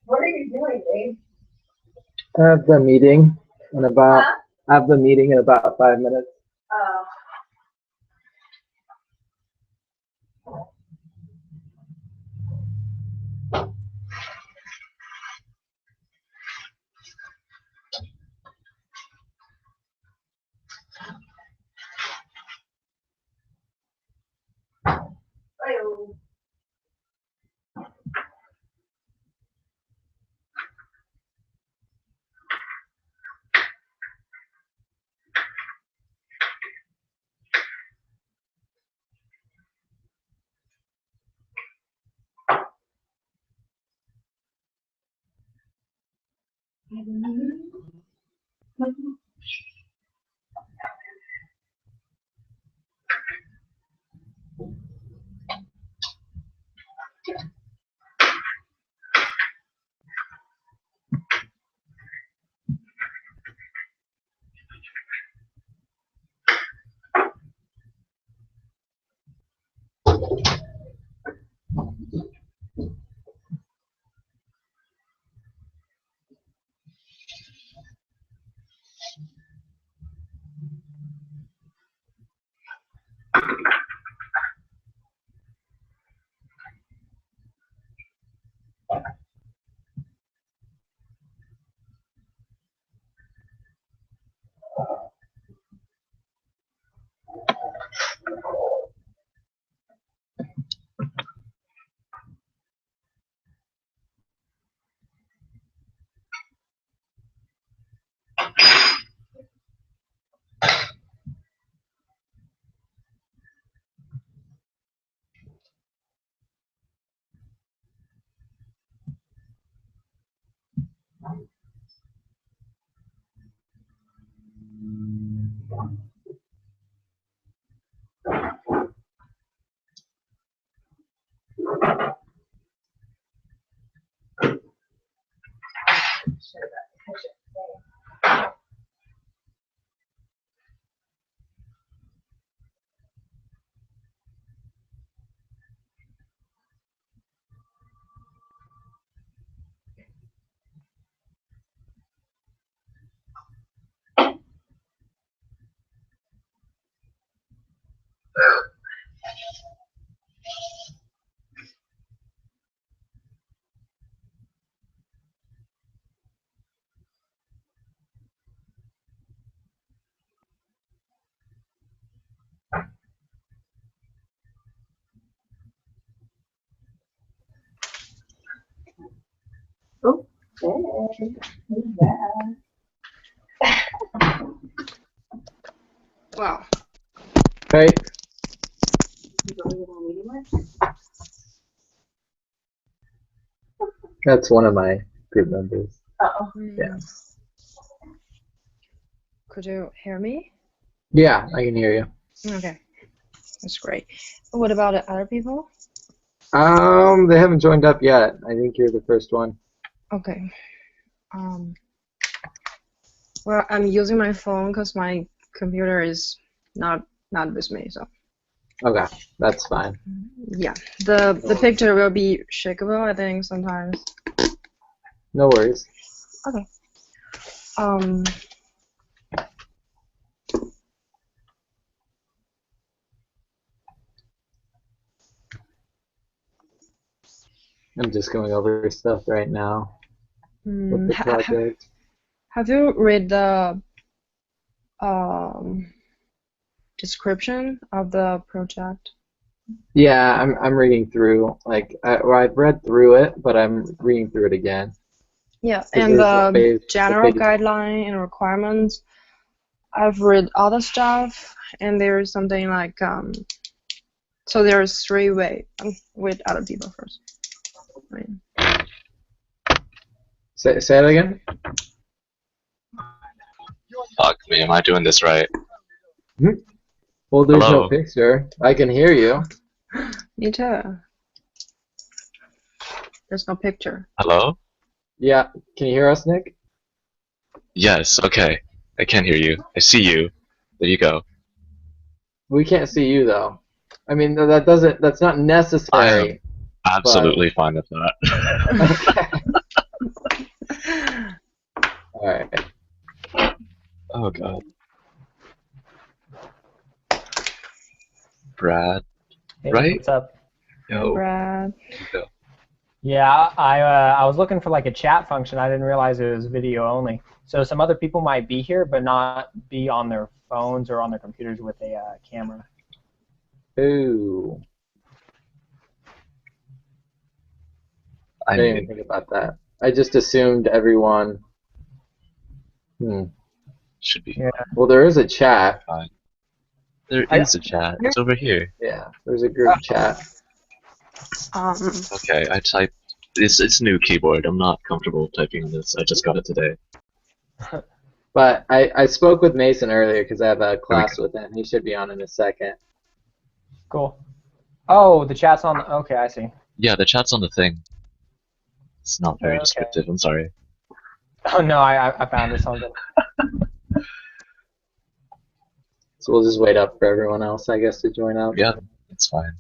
What are you doing, Dave? I have the meeting in about. I have the meeting in about 5 minutes. Uh, Ayo. Oh, hey, who's that? Wow. Hey, You going to the meeting with? that's one of my group members. Uh-oh. Yeah. Could you hear me? Yeah, I can hear you. Okay, that's great. What about the other people? They haven't joined up yet. I think you're the first one. Okay. Well, I'm using my phone because my computer is not with me, so Okay, that's fine. yeah. The picture will be shakeable, I think, sometimes. No worries. Okay. Um. I'm just going over stuff right now with the project. Have you read the um description of the project? Yeah, I'm reading through. Like, well, I've read through it, but I'm reading through it again. Yeah, 'Cause and there's a the phase, general guideline and requirements. I've read other stuff, and there's something like so there's three ways. With other people first. I mean, say that again. Fuck me, am I doing this right? Well, there's no Hello? picture. I can hear you. me too. There's no picture. Hello? Yeah, can you hear us, Nick? Yes, okay. I can hear you. I see you. There you go. We can't see you though. I mean, that's not necessary. Absolutely fine with that. Okay. All right. Oh god. Brad, Hey, right? what's up? Yo. Brad. Go. Yeah, I was looking for like a chat function. I didn't realize it was video only. So some other people might be here, but not be on their phones or on their computers with a camera. Ooh. I didn't even think about that. I just assumed everyone. Should be Yeah. Well, there is a chat. fine. There is a chat. It's over here. Yeah, there's a group chat. Okay, I typed. It's new keyboard. I'm not comfortable typing on this. I just got it today. But I spoke with Mason earlier because I have a class with him. He should be on in a second. Cool. Oh, the chat's on. Okay, I see. Yeah, the chat's on the thing. It's not very Okay. descriptive. I'm sorry. Oh no, I found it. Something. So we'll just wait up for everyone else, I guess, to join up. Yeah, it's fine.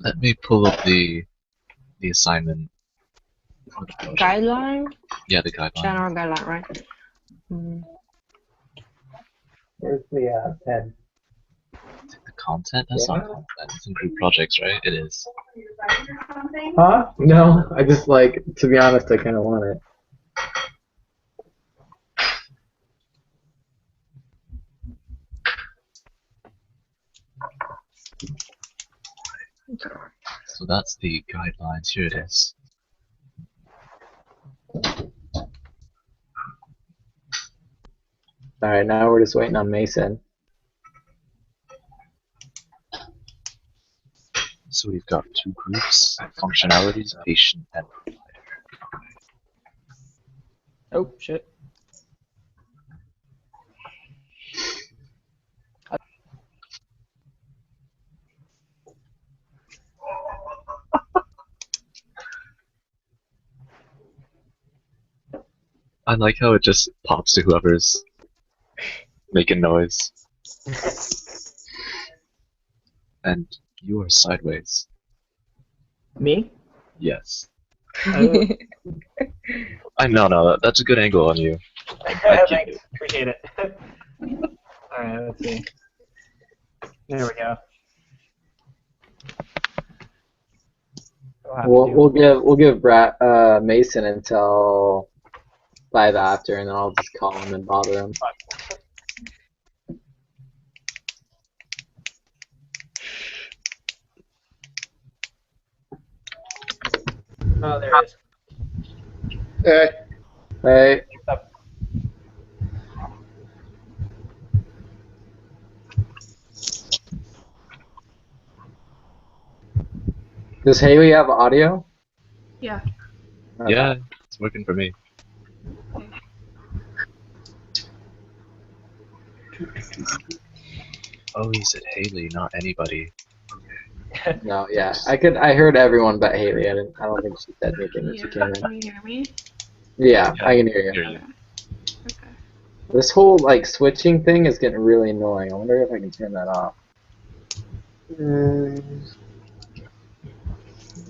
Let me pull up the assignment. for the project. Guideline? Yeah, the guideline. General guideline, right? Where's the pen? The content? That's Yeah. not content. It's in group projects, right? It is. Huh? No, I just like, to be honest, I kind of want it. So that's the guidelines. Here it is. Alright, now we're just waiting on Mason. So we've got two groups, functionalities, patient and provider. Oh shit. I like how it just pops to whoever's making noise. And you are sideways. Me? Yes. Oh. No, that's a good angle on you. Thanks. Appreciate it. All right, let's see. There we go. We'll give Mason until 5 after, and then I'll just call him and bother him. Oh, there it is. Hey. Hey. What's up? Does Haley have audio? Yeah. Okay. Yeah, it's working for me. Oh, he said Haley, not anybody. No, yeah. I heard everyone but Haley. I don't think she said anything when she came in. Can you hear me? Yeah, Yeah, I can hear you. Hear you. Okay. This whole like switching thing is getting really annoying. I wonder if I can turn that off.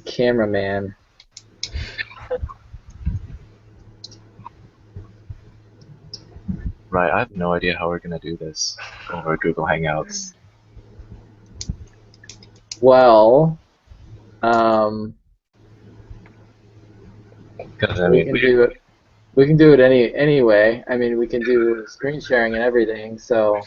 Cameraman. Right, I have no idea how we're gonna do this over Google Hangouts. Well, Because I we mean, can do it. We can do it anyway. I mean, we can do screen sharing and everything. So,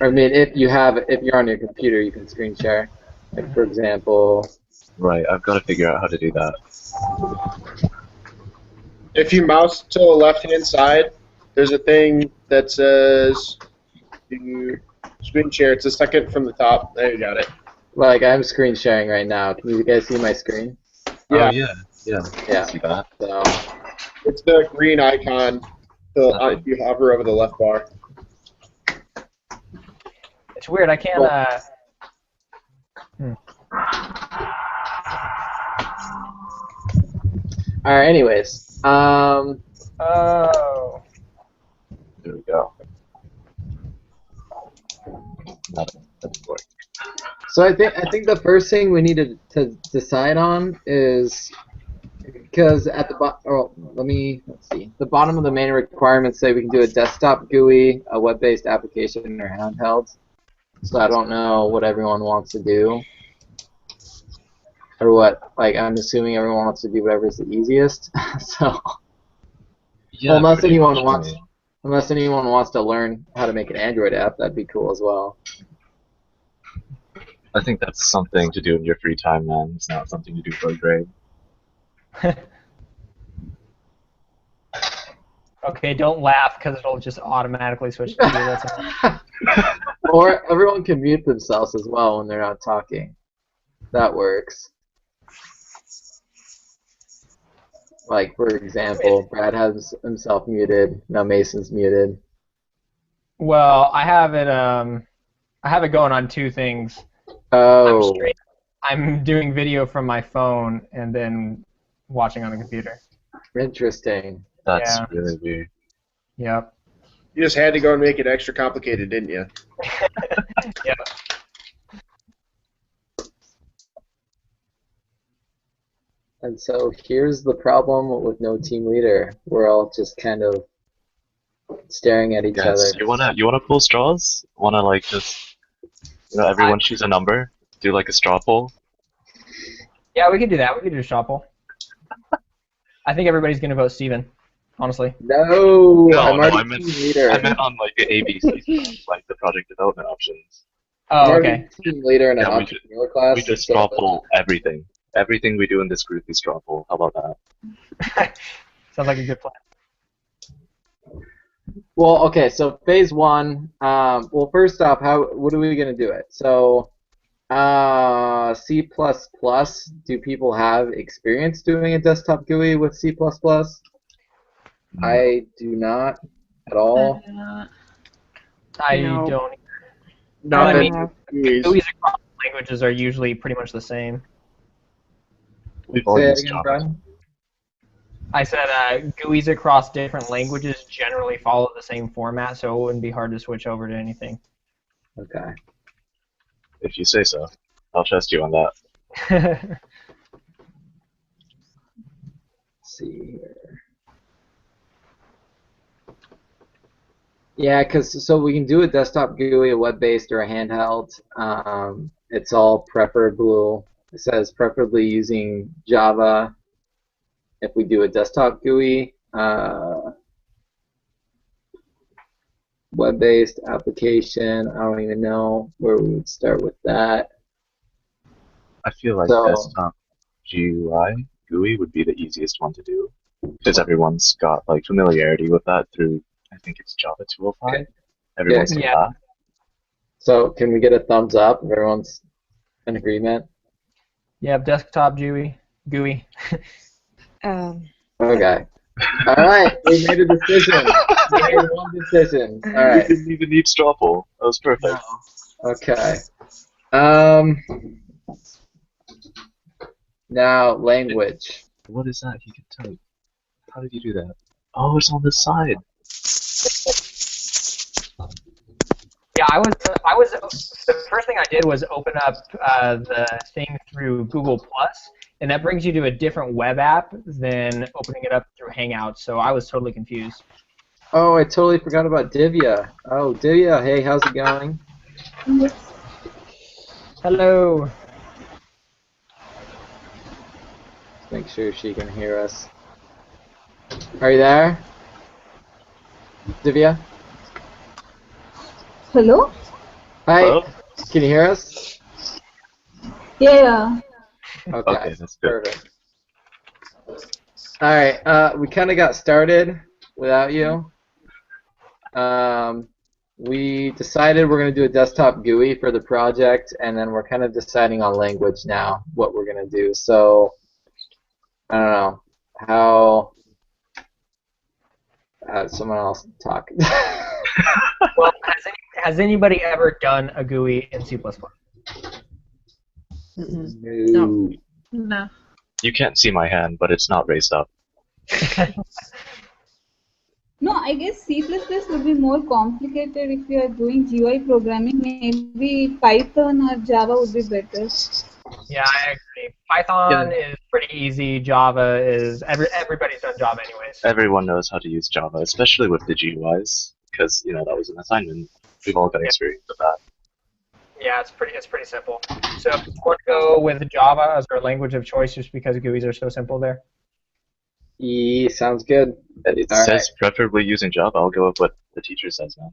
I mean, if you're on your computer, you can screen share. Like for example, right, I've got to figure out how to do that. If you mouse to the left-hand side, there's a thing that says you screen share. It's the second from the top. There you got it. like I'm screen sharing right now. Can you guys see my screen? Yeah. Oh yeah, yeah. Yeah. See that? So, It's the green icon. If you hover over the left bar. It's weird. I can't. all right. Anyways, Oh. There we go. Not that's work. so I think the first thing we need to decide on is because at the bottom. Oh, let's see. The bottom of the main requirements say we can do a desktop GUI, a web-based application, or handheld. So I don't know what everyone wants to do. Or what, like, I'm assuming everyone wants to do whatever's the easiest. So, Yeah, well, unless pretty anyone much, wants, I mean. unless anyone wants to learn how to make an Android app, that'd be cool as well. I think that's something to do in your free time, man. It's not something to do for a grade. Okay, don't laugh because it'll just automatically switch to you. That's all. Or everyone can mute themselves as well when they're not talking. That works. Like, for example, Brad has himself muted. Now Mason's muted. Well, I have it going on two things. Oh, I'm doing video from my phone and then watching on the computer. interesting. That's Yeah. really weird. Yep. You just had to go and make it extra complicated, didn't you? Yep. And so here's the problem with no team leader. We're all just kind of staring at each Guys, other. you wanna pull straws? Wanna like just everyone choose a number? Do like a straw poll? Yeah, we could do that. We could do a straw poll. I think everybody's gonna vote Steven, honestly. No, No, I'm no, already I meant- team leader. I meant on like the ABC, like the project development options. I'm Oh, already okay. team leader in an Yeah, we entrepreneur class. We just so- straw poll everything. Everything we do in this group is straw poll. How about that? Sounds like a good plan. Well, okay, so phase one. Well, first off, what are we gonna do it? So, C++. Do people have experience doing a desktop GUI with C++? I do not at all. I No. don't. Not I that mean, GUIs. GUIs across languages are usually pretty much the same. We've all Say it used again, Java. Brian. I said GUIs across different languages generally follow the same format, so it wouldn't be hard to switch over to anything. Okay. If you say so. I'll trust you on that. Let's see here. Yeah, so we can do a desktop GUI, a web-based, or a handheld. It's all preferable. It says preferably using Java. If we do a desktop GUI, web-based application, I don't even know where we would start with that. I feel like So- desktop GUI would be the easiest one to do. Because everyone's got like familiarity with that through, I think it's Java 205. Everyone's got Yeah. that. So can we get a thumbs up if everyone's in agreement? Yep, desktop GUI. Okay. All right, we made a decision. We made one decision. All We right. didn't even need straw poll. That was perfect. Okay. Now language. What is that? He can type. How did you do that? Oh, it's on the side. Yeah, I was. The first thing I did was open up the thing through Google Plus, and that brings you to a different web app than opening it up through Hangouts. So I was totally confused. Oh, I totally forgot about Divya. Oh, Divya, hey, how's it going? Hello. Let's make sure she can hear us. Are you there? Divya? Hello? Hi. Hello? Can you hear us? Yeah. Okay, that's good. Perfect. Alright, we kind of got started without you. We decided we're going to do a desktop GUI for the project, and then we're kind of deciding on language now, what we're going to do. So, I don't know. How... someone else talk. Well, has anybody ever done a GUI in C++? No. No. You can't see my hand, but it's not raised up. No, I guess C++ would be more complicated if you are doing GUI programming. Maybe Python or Java would be better. Yeah, I agree. Python is pretty easy. Java is everybody's done Java anyways. Everyone knows how to use Java, especially with the GUIs, because that was an assignment. We've all got experience with that. Yeah, it's pretty simple. So if you want to go with Java as our language of choice just because GUIs are so simple there. Yeah, sounds good. It All says preferably using Java. I'll go with what the teacher says now.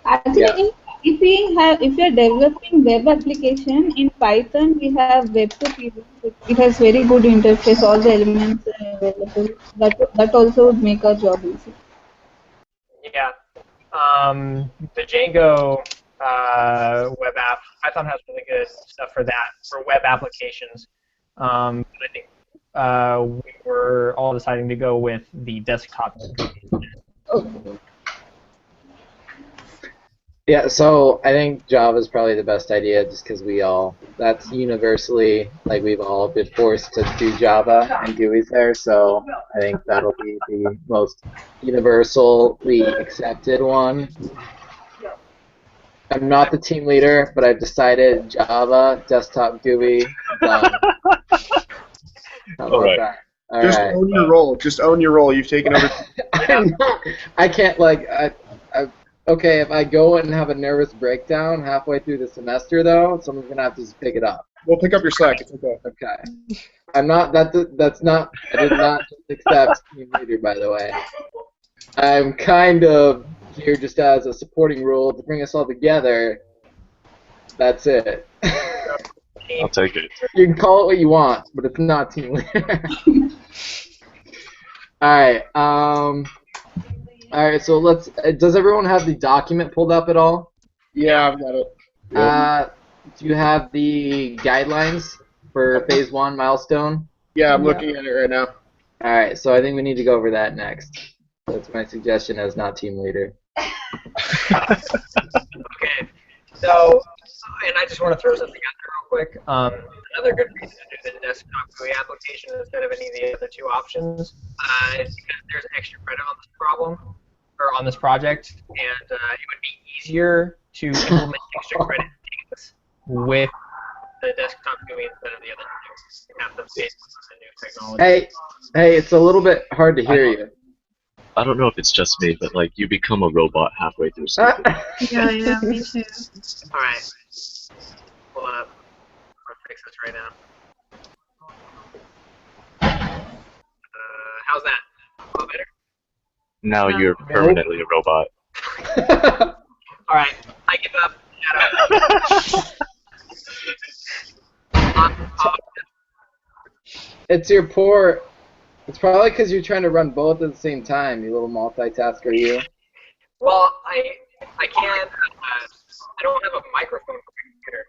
Actually, Yeah. if you are developing web application in Python, we have Web2PL. It has very good interface. All the elements are available. That also would make our job easy. Yeah. The Django web app, Python has really good stuff for that, for web applications. But I think we were all deciding to go with the desktop. Yeah, so I think Java is probably the best idea just because that's universally, like we've all been forced to do Java and GUIs there, so I think that'll be the most universally accepted one. I'm not the team leader, but I've decided Java, desktop GUI, done. How about Alright. that? Just Alright. own your role. Just own your role. You've taken over. I can't okay, if I go and have a nervous breakdown halfway through the semester though, someone's gonna have to just pick it up. We'll pick up your slack. It's okay. Okay. I'm not that's not I did not just accept team leader, by the way. I'm kind of here just as a supporting role to bring us all together. That's it. I'll take it. You can call it what you want, but it's not team leader. Alright, alright, so does everyone have the document pulled up at all? Yeah, I've got it. Do you have the guidelines for phase 1 milestone? Yeah, I'm looking at it right now. Alright, so I think we need to go over that next. That's my suggestion as not team leader. Okay, so, and I just want to throw something out there real quick. Another good reason to do the desktop GUI application instead of any of the other two options is because there's extra credit on this problem, or on this project, and it would be easier to implement extra credit things with the desktop GUI instead of the other two. You have to base on the new technology. Hey, it's a little bit hard to hear you. I don't know if it's just me, but you become a robot halfway through speaking. Yeah, me too. Alright. Hold up. I'll fix this right now. How's that? A little better? Now you're permanently a robot. Alright, I give up. It's your poor... It's probably because you're trying to run both at the same time, you little multitasker, you. Well, I can't. I don't have a microphone for my computer.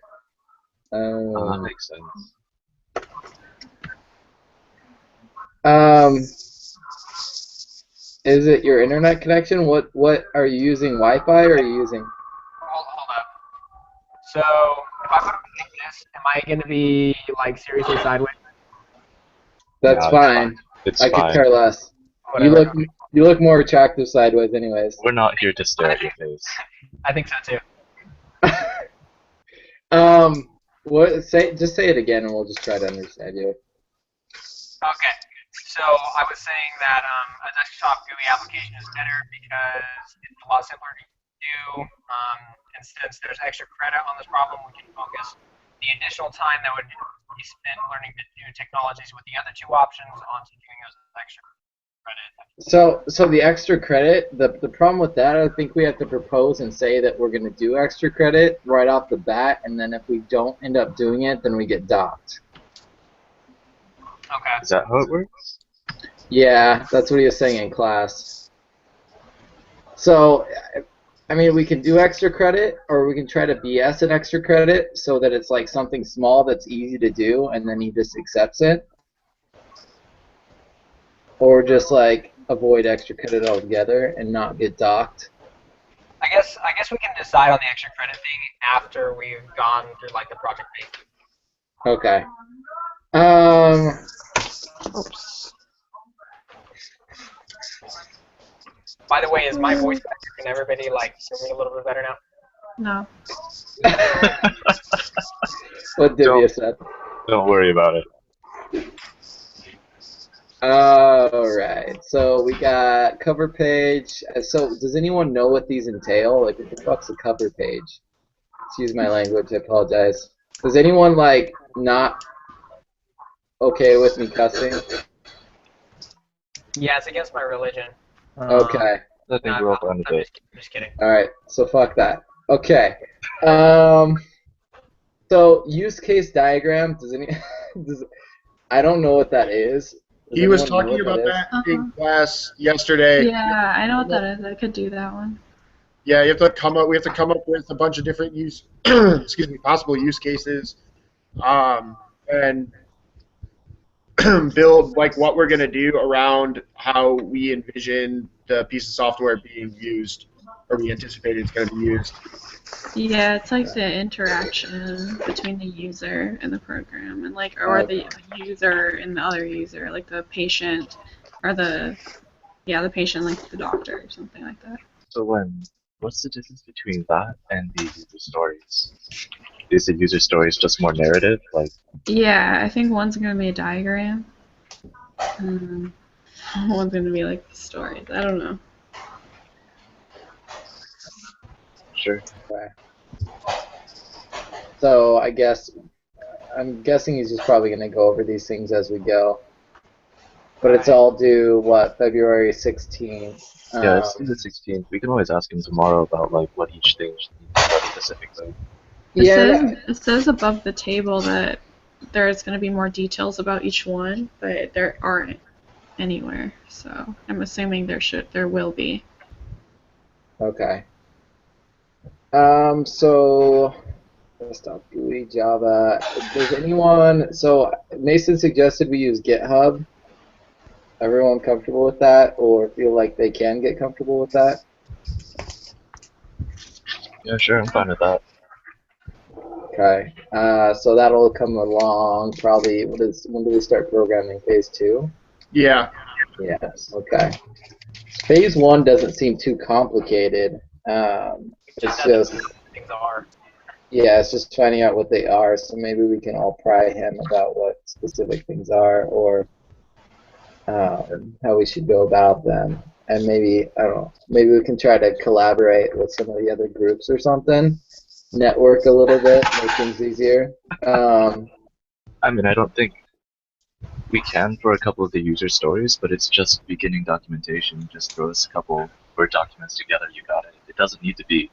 That makes sense. Is it your internet connection? What are you using? Wi-Fi or are you using? Hold up. So if I put it like this, am I going to be like seriously sideways? That's Yeah, fine. It's I could fine. care less. Whatever. You look more attractive sideways, anyways. We're not here to stare at your face. I think so too. Just say it again, and we'll just try to understand you. Okay. So I was saying that a desktop GUI application is better because it's a lot simpler to do. And since there's extra credit on this problem, we can focus the additional time that would be spent learning the new technologies with the other two options onto doing those extra credit. So the extra credit, the problem with that, I think we have to propose and say that we're going to do extra credit right off the bat, and then if we don't end up doing it, then we get docked. Okay. Is that how it works? Yeah, that's what he was saying in class. So, I mean, we can do extra credit, or we can try to BS an extra credit so that it's like something small that's easy to do, and then he just accepts it. Or just like avoid extra credit altogether and not get docked. I guess we can decide on the extra credit thing after we've gone through like the project phase. Okay. Oops. By the way, is my voice better? Can everybody like hear me a little bit better now? No. What Divya said. Don't worry about it. Alright, so we got cover page. So does anyone know what these entail? Like, what the fuck's a cover page? Excuse my language, I apologize. Is anyone, like, not okay with me cussing? Yeah, it's against my religion. Okay. I think we're all fine with it. Just kidding. Alright, so fuck that. Okay. So, use case diagram, I don't know what that is. Does He was anyone know talking what about that in class yesterday. Yeah, I know what that is. I could do that one. Yeah, we have to come up with a bunch of different possible use cases, and build like what we're gonna do around how we envision the piece of software being used, or we anticipate it's gonna be used. Yeah, it's like the interaction between the user and the program, and like, or the user and the other user, like the patient, or the patient, like the doctor, or something like that. So what's the difference between that and the user stories? Is the user stories just more narrative? Like, Yeah, I think one's gonna be a diagram, and one's gonna be like stories. I don't know. sure. Okay. So I'm guessing he's just probably going to go over these things as we go. But it's all due, what, February 16th? Yeah, it's the 16th. We can always ask him tomorrow about like what each thing should be studied specifically. It says above the table that there's going to be more details about each one, but there aren't anywhere. So I'm assuming there will be. Okay. So desktop GUI, Java. Does anyone? So Mason suggested we use GitHub. Everyone comfortable with that, or feel like they can get comfortable with that? Yeah, sure, I'm fine with that. Okay. So that'll come along probably. When do we start programming? Phase 2? Yeah. Yes. Okay. Phase 1 doesn't seem too complicated. It's just things are. Yeah, it's just finding out what they are. So maybe we can all pry him about what specific things are, or how we should go about them. And maybe, I don't know, maybe we can try to collaborate with some of the other groups or something. Network a little bit, make things easier. I mean, I don't think we can for a couple of the user stories, but it's just beginning documentation. Just throw us a couple Word documents together, you got it. It doesn't need to be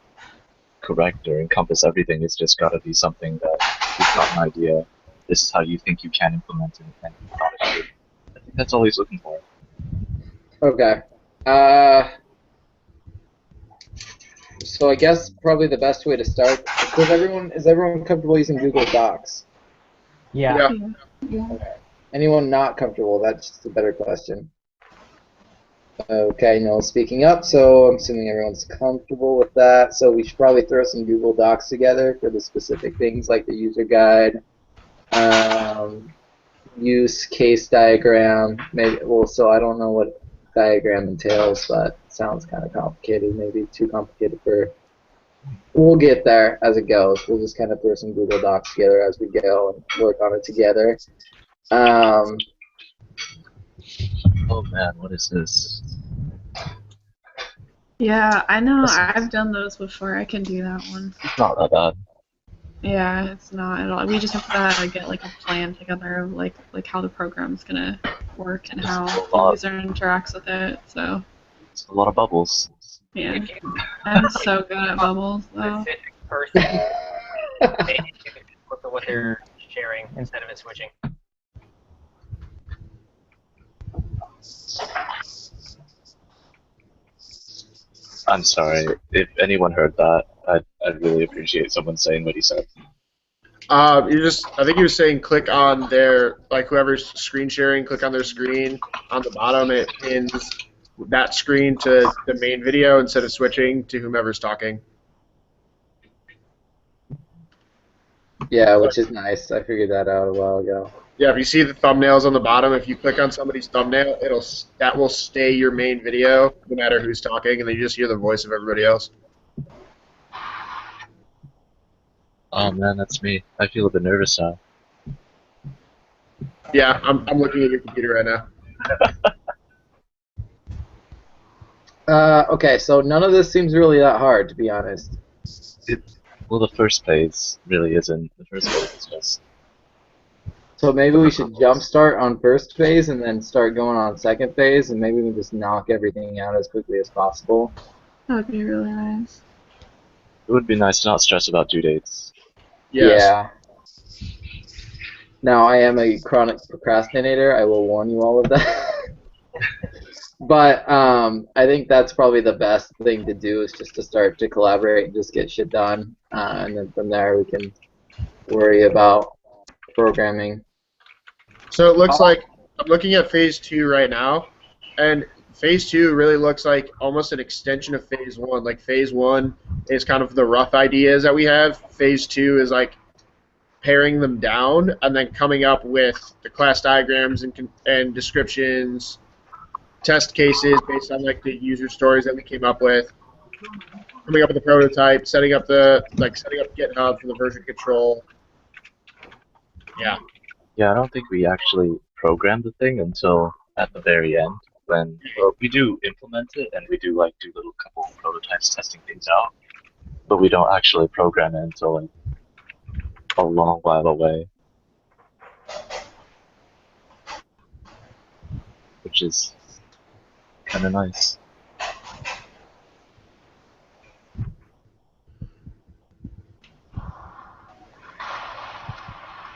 correct or encompass everything. It's just got to be something that you've got an idea. This is how you think you can implement it, and I think that's all he's looking for. Okay. So I guess probably the best way to start. Is everyone comfortable using Google Docs? Yeah. Okay. Anyone not comfortable? That's just a better question. Okay, no speaking up, so I'm assuming everyone's comfortable with that. So we should probably throw some Google Docs together for the specific things like the user guide, use case diagram. Maybe. Well, so I don't know what diagram entails, but it sounds kind of complicated. Maybe too complicated for. We'll get there as it goes. We'll just kind of throw some Google Docs together as we go and work on it together. Oh man, what is this? Yeah, I know. That's- I've done those before. I can do that one. It's not that bad. Yeah, it's not at all. We just have to get like a plan together of like how the program's gonna work and how the user interacts with it. So It's a lot of bubbles. yeah, If you I'm so good at bubbles though. specific person, maybe you could look at what they're sharing instead of it switching. I'm sorry. If anyone heard that, I'd really appreciate someone saying what he said. I think he was saying click on their, like whoever's screen sharing, click on their screen on the bottom. It pins that screen to the main video instead of switching to whomever's talking. Yeah, which is nice. I figured that out a while ago. Yeah, if you see the thumbnails on the bottom, if you click on somebody's thumbnail, that will stay your main video no matter who's talking, and then you just hear the voice of everybody else. Oh man, that's me. I feel a bit nervous now. Yeah, I'm looking at your computer right now. Okay, so none of this seems really that hard, to be honest. Well, the first phase really isn't. The first phase is just. So maybe we should jumpstart on first phase and then start going on second phase, and maybe we just knock everything out as quickly as possible. That would be really nice. It would be nice to not stress about due dates. Yes. Yeah. Now, I am a chronic procrastinator. I will warn you all of that. But I think that's probably the best thing to do is just to start to collaborate and just get shit done. And then from there we can worry about programming. So it looks like I'm looking at phase 2 right now, and phase 2 really looks like almost an extension of phase 1. Like phase 1 is kind of the rough ideas that we have. Phase 2 is like paring them down and then coming up with the class diagrams and descriptions, test cases based on like the user stories that we came up with, coming up with the prototype, setting up GitHub for the version control. Yeah. Yeah, I don't think we actually programmed the thing until at the very end when we do implement it and we do little couple prototypes testing things out, but we don't actually program it until like a long while away, which is kind of nice.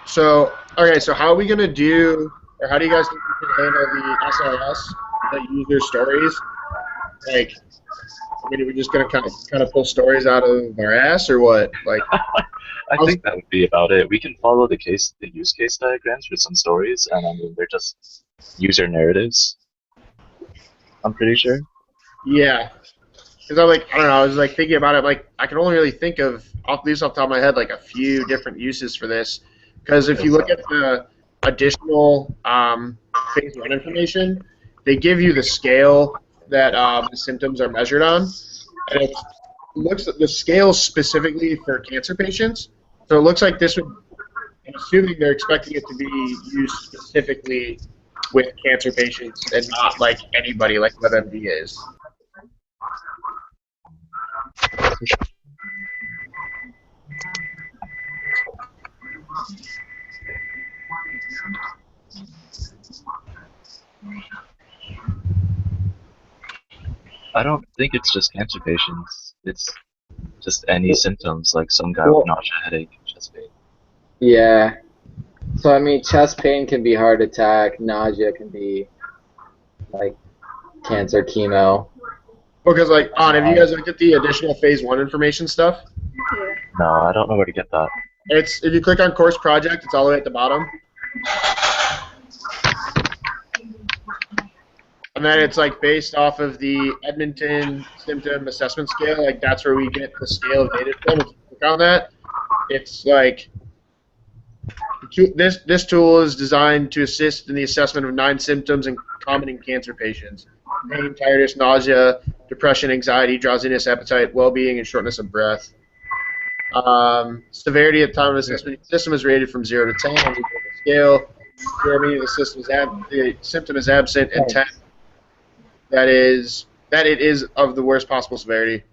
So, okay, so how are we going to do, or how do you guys think we can handle the SRS, the user stories? Like, I mean, are we just going to kind of pull stories out of our ass, or what? Like, I think that would be about it. We can follow the use case diagrams for some stories, and I mean, they're just user narratives. I'm pretty sure. yeah. Because I don't know, I was like thinking about it, like, I can only really think of, at least off the top of my head, like a few different uses for this. Because if you look at the additional phase 1 information, they give you the scale that the symptoms are measured on, and it looks at the scale specifically for cancer patients. So it looks like this would, I'm assuming they're expecting it to be used specifically with cancer patients and not like anybody like WebMD is. I don't think it's just cancer patients. It's just any symptoms, like some guy with nausea, headache, and chest pain. Yeah. So I mean, chest pain can be heart attack. Nausea can be like cancer chemo. Because like, have you guys looked at the additional phase 1 information stuff? No, I don't know where to get that. It's, if you click on course project, it's all the way at the bottom. And then it's like based off of the Edmonton Symptom Assessment Scale, like that's where we get the scale of data from. If you click on that, it's like this tool is designed to assist in the assessment of 9 symptoms common in cancer patients: pain, tiredness, nausea, depression, anxiety, drowsiness, appetite, well-being, and shortness of breath. Severity at time of assessment system is rated from 0 to 10 on the scale. where meaning the symptom is absent, and 10, that it is of the worst possible severity.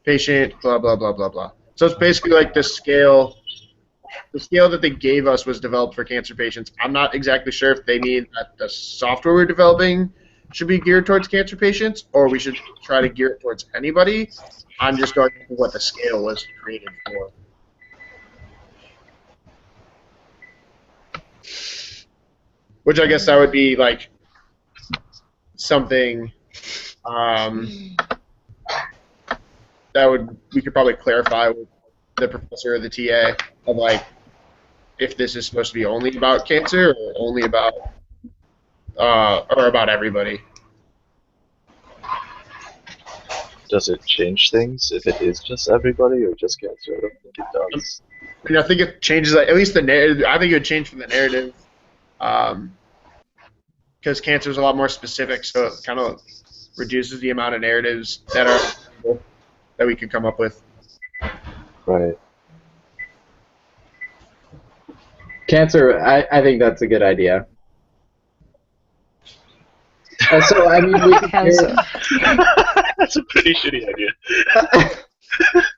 Patient, blah, blah, blah, blah, blah. So it's basically like the scale that they gave us was developed for cancer patients. I'm not exactly sure if they mean that the software we're developing should be geared towards cancer patients, or we should try to gear it towards anybody. I'm just going with what the scale was created for. Which I guess that would be like something we could probably clarify with the professor or the TA of like if this is supposed to be only about cancer or only about or about everybody. Does it change things if it is just everybody or just cancer? I don't think it does. I mean, I think it changes at least the narrative. I think it would change from the narrative because cancer is a lot more specific, so it kind of reduces the amount of narratives that we could come up with. Right. Cancer, I think that's a good idea. So, I mean, we could Cancer. That's a pretty shitty idea.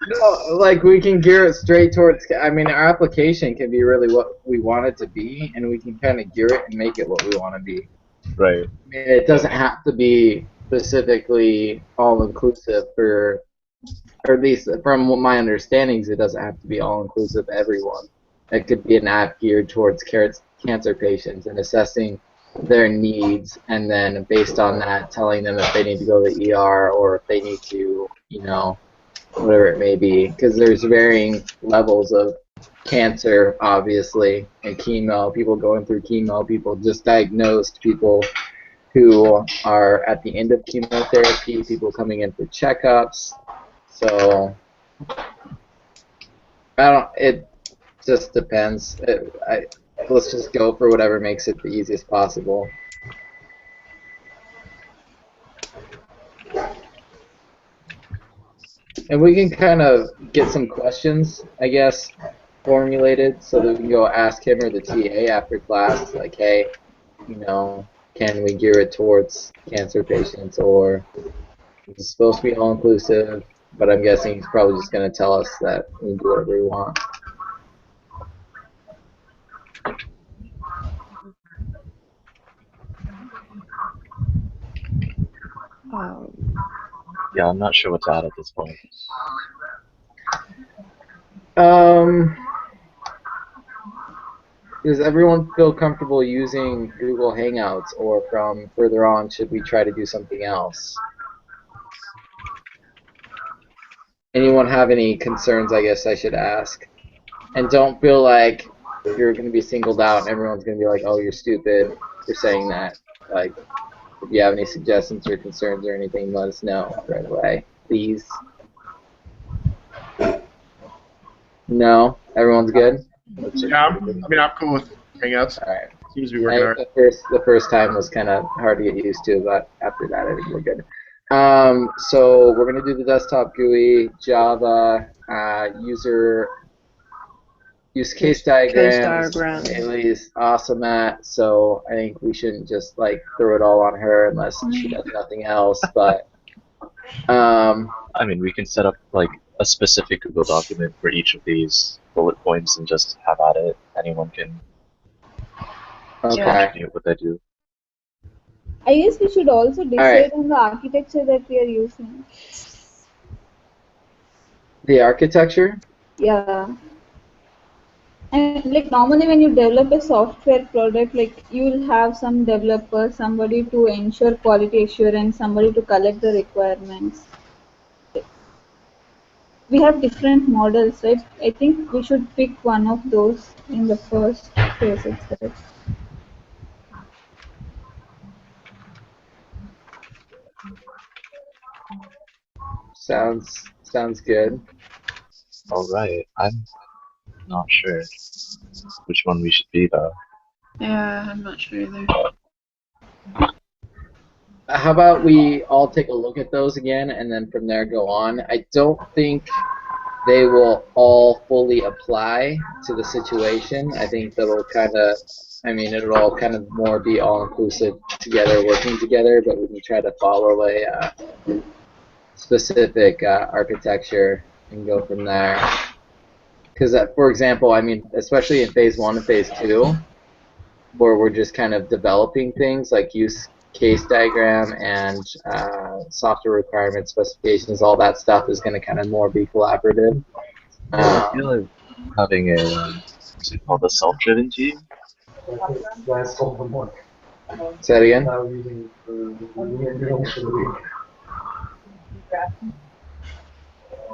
No, like we can gear it straight towards. I mean, our application can be really what we want it to be, and we can kind of gear it and make it what we want to be. Right. I mean, it doesn't have to be specifically all-inclusive for, or at least from my understandings, it doesn't have to be all-inclusive everyone. It could be an app geared towards cancer patients and assessing their needs, and then based on that, telling them if they need to go to the ER or if they need to, you know, whatever it may be. Because there's varying levels of cancer, obviously, and chemo, people going through chemo, people just diagnosed, people who are at the end of chemotherapy, people coming in for checkups. So, it just depends. Let's just go for whatever makes it the easiest possible. And we can kind of get some questions, I guess, formulated so that we can go ask him or the TA after class, like, hey, you know, can we gear it towards cancer patients, or it's supposed to be all-inclusive, but I'm guessing he's probably just going to tell us that we can do whatever we want. Yeah, I'm not sure what to add at this point. Does everyone feel comfortable using Google Hangouts, or from further on, should we try to do something else? Anyone have any concerns, I guess I should ask? And don't feel like you're going to be singled out and everyone's going to be like, oh, you're stupid for saying that. Like, if you have any suggestions or concerns or anything, let us know right away, please. No? Everyone's good? Yeah, I'm cool with Hangouts. Alright. Seems to be working out. The first time was kind of hard to get used to, but after that I think we're good. So we're going to do the desktop GUI, Java, use case diagrams, Haley's awesome at, so I think we shouldn't just like throw it all on her unless she does nothing else, but I mean, we can set up like a specific Google document for each of these bullet points and just have at it. Anyone can contribute what they do. I guess we should also decide on the architecture that we are using. The architecture? Yeah. And like normally when you develop a software product, like you will have some developer, somebody to ensure quality assurance, somebody to collect the requirements. We have different models, right? I think we should pick one of those in the first phase itself. Sounds good. Alright, I'm not sure which one we should be though. Yeah, I'm not sure either. How about we all take a look at those again and then from there go on? I don't think they will all fully apply to the situation. I think that'll kind of, I mean, it'll all kind of more be all inclusive together, working together, but we can try to follow a specific architecture and go from there. Because, for example, I mean, especially in phase 1 and phase 2, where we're just kind of developing things like use case diagram and software requirements, specifications, all that stuff is going to kind of more be collaborative. I feel like having a what's it called, a self-driven team. Say that again?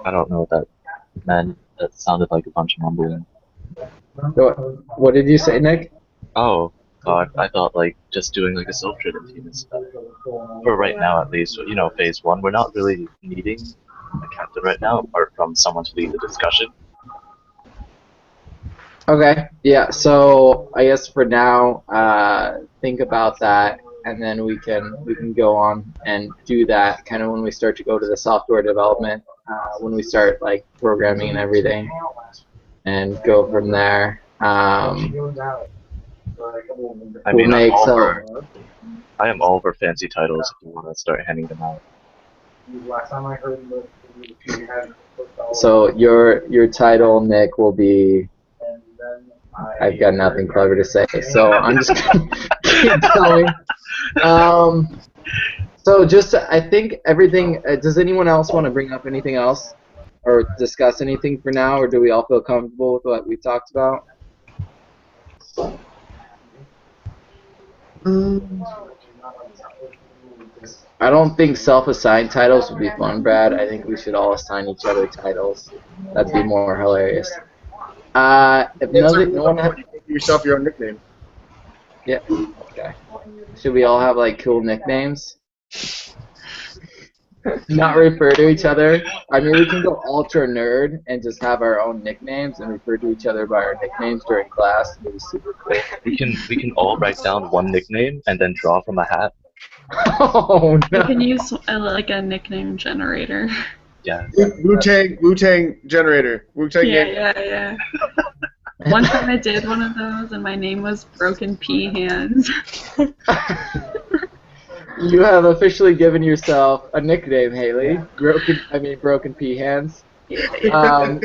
I don't know what that meant. That sounded like a bunch of mumbling. What did you say, Nick? Oh, God, I thought like just doing like a self-driven team and stuff. For right now, at least, you know, phase 1, we're not really needing a captain right now, apart from someone to lead the discussion. Okay, yeah, so I guess for now, think about that, and then we can go on and do that kind of when we start to go to the software development, when we start like programming and everything, and go from there. I We'll mean, make I am all for fancy titles if you want to start handing them out. So your title, Nick, will be. I've got nothing clever to say, so I'm just gonna keep going. So just, I think everything. Does anyone else want to bring up anything else, or discuss anything for now, or do we all feel comfortable with what we talked about? I don't think self-assigned titles would be fun, Brad. I think we should all assign each other titles. That'd be more hilarious. If no one has, Give yourself your own nickname. yeah, okay. Should we all have like cool nicknames? Not refer to each other. I mean, we can go ultra nerd and just have our own nicknames and refer to each other by our nicknames during class. It'd be super cool. We can all write down one nickname and then draw from a hat. Oh You no! can use like a nickname generator. Yeah. Wu-Tang generator. Wu-Tang Yeah, name. yeah. One time I did one of those, and my name was Broken Pea Hands. You have officially given yourself a nickname, Haley. Broken Pea Hands.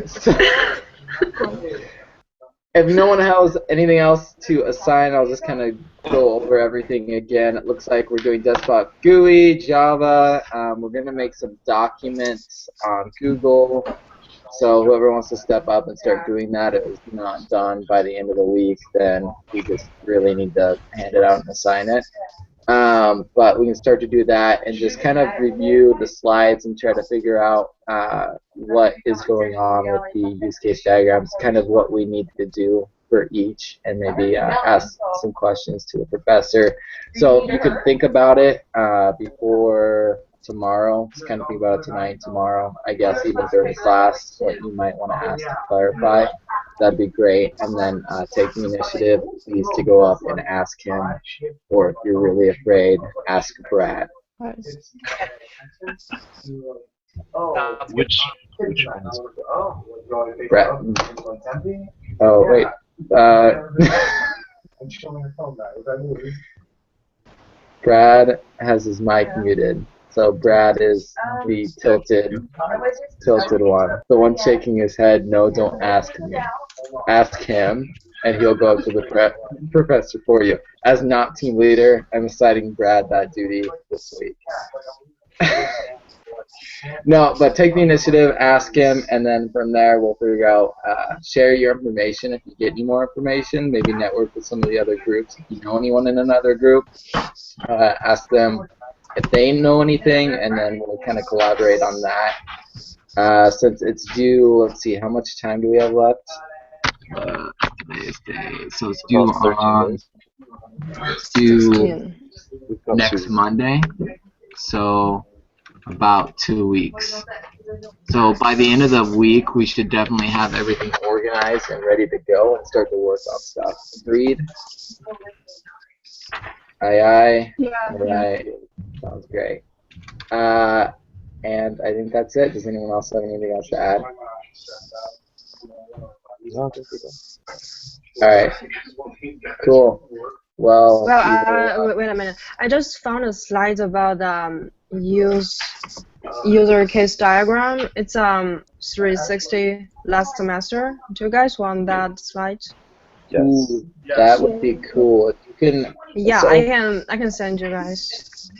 So, if no one has anything else to assign, I'll just kind of go over everything again. It looks like we're doing desktop GUI, Java. We're going to make some documents on Google. So whoever wants to step up and start doing that, if it's not done by the end of the week, then we just really need to hand it out and assign it. But we can start to do that and just kind of review the slides and try to figure out what is going on with the use case diagrams, kind of what we need to do for each, and maybe ask some questions to the professor. So you could think about it before tomorrow. Just kind of think about it tonight, tomorrow, I guess, even during class, what you might want to ask to clarify. That'd be great. And then take the initiative, please, to go up and ask him, or if you're really afraid, ask Brad. Which one is Brad. Oh, wait. Brad has his mic muted. So Brad is the tilted one. The one shaking his head, no, don't ask me. Ask him, and he'll go up to the professor for you. As not team leader, I'm assigning Brad that duty this week. No, but take the initiative, ask him, and then from there we'll figure out, share your information if you get any more information, maybe network with some of the other groups. If you know anyone in another group, ask them if they know anything, and then we'll kind of collaborate on that. Since it's due, let's see, how much time do we have left? Today's day, so it's due on, it's due next Monday, so about 2 weeks. So by the end of the week, we should definitely have everything organized and ready to go and start to work on stuff. Agreed? Aye. Yeah. All right. Sounds great. And I think that's it. Does anyone else have anything else to add? No, I think we're done. All right. Cool. Well. Wait a minute. I just found a slide about user case diagram. It's 360 last semester. Do you guys want that slide? Yes. Ooh, Yes. that would be cool. If you can. Yeah, so- I can send you guys.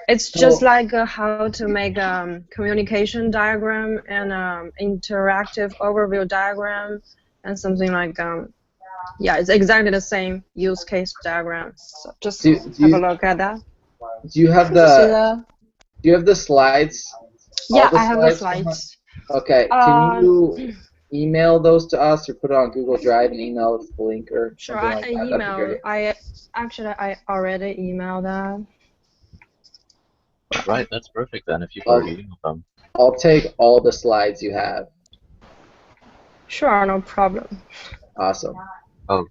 It's just like how to make a communication diagram and interactive overview diagram and something like yeah, it's exactly the same use case diagram. So just Do have you- a look at that. Do you have See the the Do you have the slides? Yeah, the I have the slides? slides. Okay. Can you email those to us or put it on Google Drive and email us the link or Sure, something I like that? That'd be emailed. great. I already emailed that. Right, that's perfect then if you've Oh. already emailed them. I'll take all the slides you have. Sure, no problem. Awesome.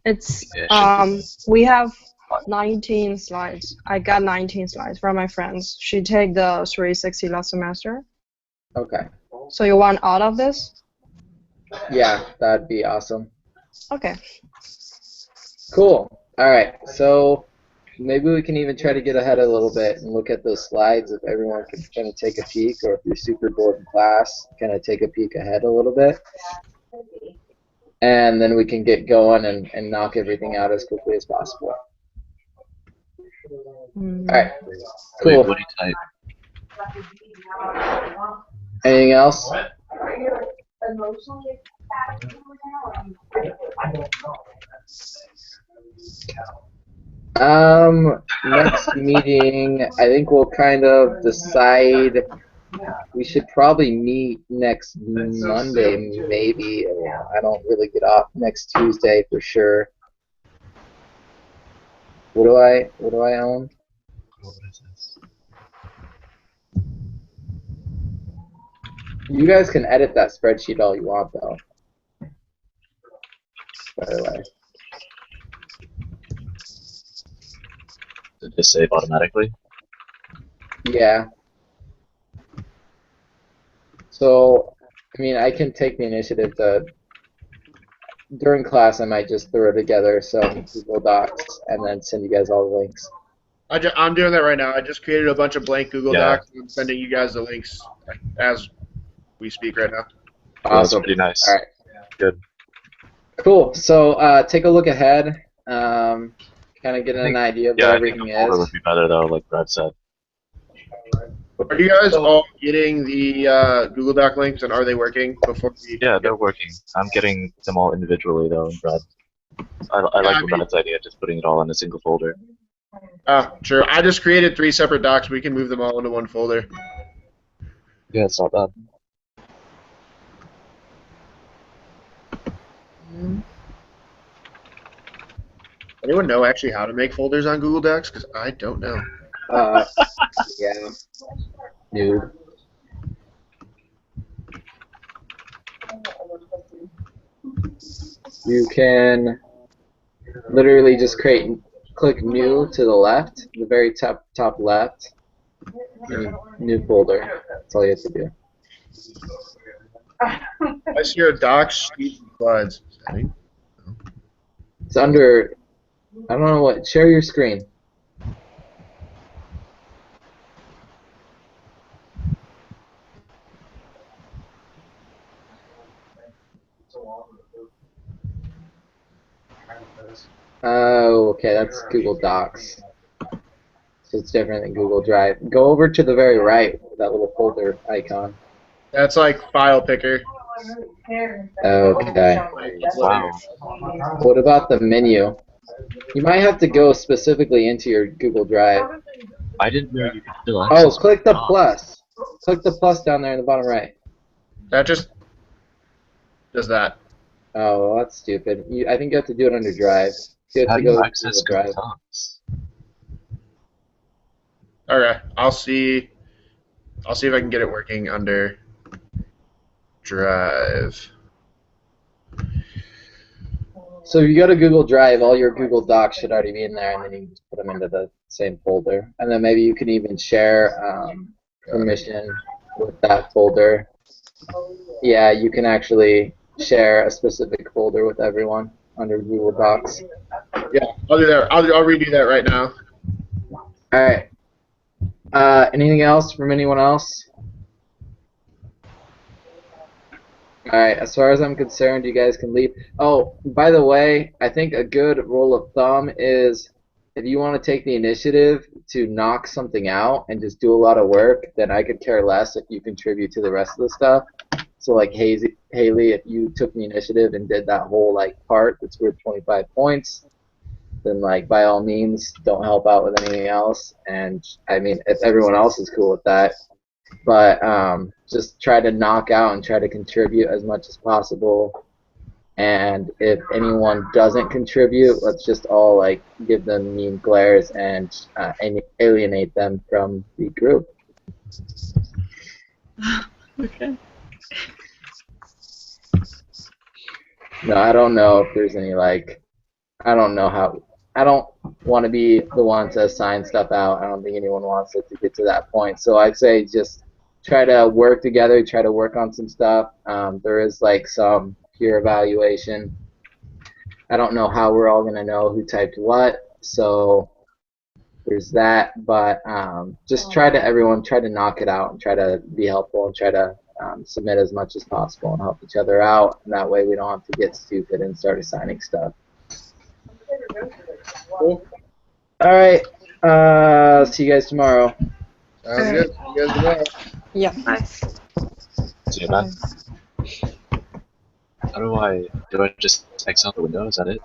It's Yeah, we have 19 slides. I got 19 slides from my friends. She take the 360 last semester. Okay. So you want all of this? Yeah, that'd be awesome. Okay. Cool. All right. So maybe we can even try to get ahead a little bit and look at those slides if everyone can kind of take a peek, or if you're super bored in class, kind of take a peek ahead a little bit. And then we can get going and knock everything out as quickly as possible. Mm. All right. Wait, Cool. what do you type? Anything else? Next meeting, I think we'll kind of decide. We should probably meet next Monday, maybe. I don't really get off next Tuesday for sure. What do I own? What is this? You guys can edit that spreadsheet all you want, though. By the way. Did it just save automatically? Yeah. So, I mean, I can take the initiative to, during class, I might just throw together some Google Docs and then send you guys all the links. I'm doing that right now. I just created a bunch of blank Google Yeah. Docs and I'm sending you guys the links as we speak right now. Yeah, that's Awesome. pretty nice. All right. Good. Cool. So, take a look ahead. Kind of get an idea of Yeah, what I think everything the folder is. would be better though, like Brad said. Are you guys all getting the Google Doc links and are they working before we? Yeah, they're working. I'm getting them all individually though, and Brad. I like I mean- Brad's idea, just putting it all in a single folder. Sure. I just created 3 separate docs. We can move them all into one folder. Yeah, it's not bad. Anyone know actually how to make folders on Google Docs? Because I don't know. Yeah. Noob. You can literally just click new to the left, the very top left, and new folder. That's all you have to do. I see your docs, sheets, and slides. It's under, I don't know what, share your screen. Oh, okay, that's Google Docs. So it's different than Google Drive. Go over to the very right, that little folder icon. That's like file picker. Okay. Wow. What about the menu? You might have to go specifically into your Google Drive. I didn't know you could still Oh, access click the Docs. plus. Click the plus down there in the bottom right. That just does that. Oh, well, that's stupid. I think you have to do it under Drive. You have How to do you go to access Google Google Drive. Docs? Okay, I'll see if I can get it working under Drive. So if you go to Google Drive, all your Google Docs should already be in there, and then you can just put them into the same folder. And then maybe you can even share permission with that folder. Yeah, you can actually share a specific folder with everyone under Google Docs. Yeah, I'll do that. I'll redo that right now. All right. Anything else from anyone else? All right. As far as I'm concerned, you guys can leave. Oh, by the way, I think a good rule of thumb is if you want to take the initiative to knock something out and just do a lot of work, then I could care less if you contribute to the rest of the stuff. So like Haley, if you took the initiative and did that whole like part that's worth 25 points, then like by all means don't help out with anything else. And I mean, if everyone else is cool with that, but just try to knock out and try to contribute as much as possible. And if anyone doesn't contribute, let's just all like give them mean glares and alienate them from the group. Okay. No, I don't know if there's any like, I don't know how. I don't want to be the one to assign stuff out. I don't think anyone wants it to get to that point. So I'd say just try to work together, try to work on some stuff. There is like some peer evaluation. I don't know how we're all going to know who typed what, so there's that. But just everyone try to knock it out and try to be helpful and try to submit as much as possible and help each other out. And that way we don't have to get stupid and start assigning stuff. Cool. All right. See you guys tomorrow. Sounds good. See you guys tomorrow. Yeah. Bye. See you, man. Do I just X out the window? Is that it?